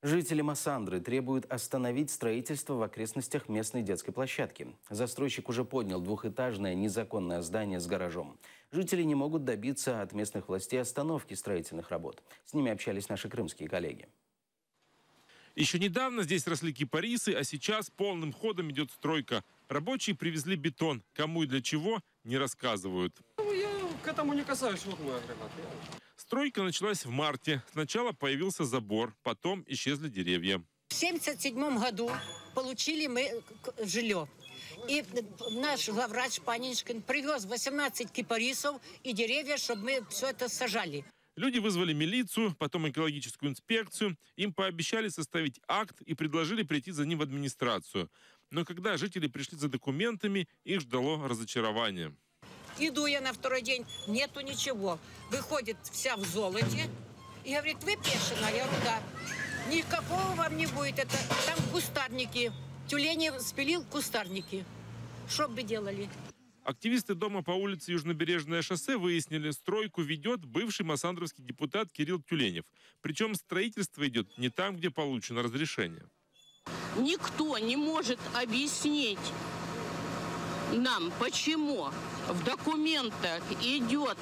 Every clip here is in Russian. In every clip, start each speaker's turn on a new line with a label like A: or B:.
A: Жители Массандры требуют остановить строительство в окрестностях местной детской площадки. Застройщик уже поднял двухэтажное незаконное здание с гаражом. Жители не могут добиться от местных властей остановки строительных работ. С ними общались наши крымские коллеги.
B: Еще недавно здесь росли кипарисы, а сейчас полным ходом идет стройка. Рабочие привезли бетон. Кому и для чего, не рассказывают.
C: Я к этому не касаюсь, вот мой агрегат.
B: Стройка началась в марте. Сначала появился забор, потом исчезли деревья.
D: В 1977 году получили мы жилье. И наш главврач Паниншкин привез 18 кипарисов и деревья, чтобы мы все это сажали.
B: Люди вызвали милицию, потом экологическую инспекцию. Им пообещали составить акт и предложили прийти за ним в администрацию. Но когда жители пришли за документами, их ждало разочарование.
D: Иду я на второй день, нету ничего. Выходит вся в золоте и говорит: вы Пешина? Я говорю: да. Никакого вам не будет. Это там кустарники. Тюлени спилил кустарники. Что бы делали?
B: Активисты дома по улице Южнобережное шоссе выяснили, стройку ведет бывший массандровский депутат Кирилл Тюленев. Причем строительство идет не там, где получено разрешение.
E: Никто не может объяснить нам, почему в документах идет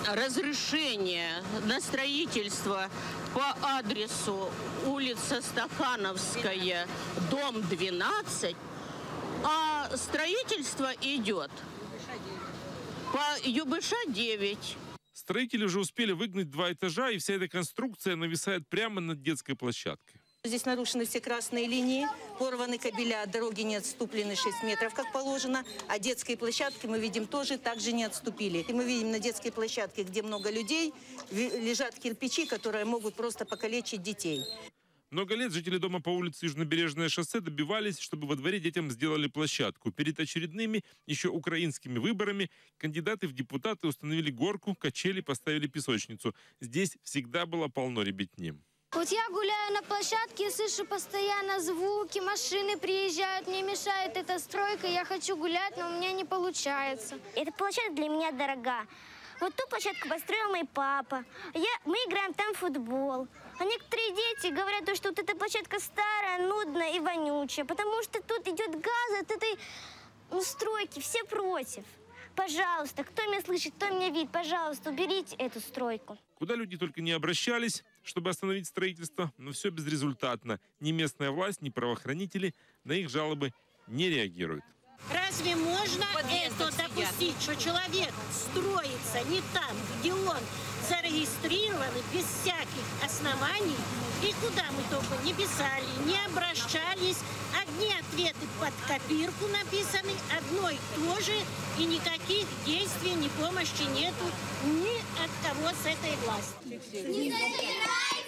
E: разрешение на строительство по адресу улица Стахановская, дом 12, а строительство идет по ЮБШ 9.
B: Строители уже успели выгнать 2 этажа, и вся эта конструкция нависает прямо над детской площадкой.
F: Здесь нарушены все красные линии, порваны кабеля, дороги не отступлены 6 метров, как положено, а детские площадки, мы видим, тоже также не отступили. И мы видим на детской площадке, где много людей, лежат кирпичи, которые могут просто покалечить детей.
B: Много лет жители дома по улице Южнобережное шоссе добивались, чтобы во дворе детям сделали площадку. Перед очередными, еще украинскими выборами, кандидаты в депутаты установили горку, качели, поставили песочницу. Здесь всегда было полно ребятни.
G: Вот я гуляю на площадке, слышу постоянно звуки, машины приезжают, мне мешает эта стройка, я хочу гулять, но у меня не получается.
H: Эта площадка для меня дорога. Вот ту площадку построил мой папа. Мы играем там в футбол. А некоторые дети говорят, что вот эта площадка старая, нудная и вонючая, потому что тут идет газ от этой стройки, все против. Пожалуйста, кто меня слышит, кто меня видит, пожалуйста, уберите эту стройку.
B: Куда люди только не обращались, чтобы остановить строительство, но все безрезультатно. Ни местная власть, ни правоохранители на их жалобы не реагируют.
I: Разве можно это допустить, что человек строится не там, где он зарегистрирован, без всяких оснований, и куда мы только не писали, не обращались, одни ответы под копирку написаны, одно и то же, и никаких действий, ни помощи нету ни от кого с этой власти.
G: Не забирай!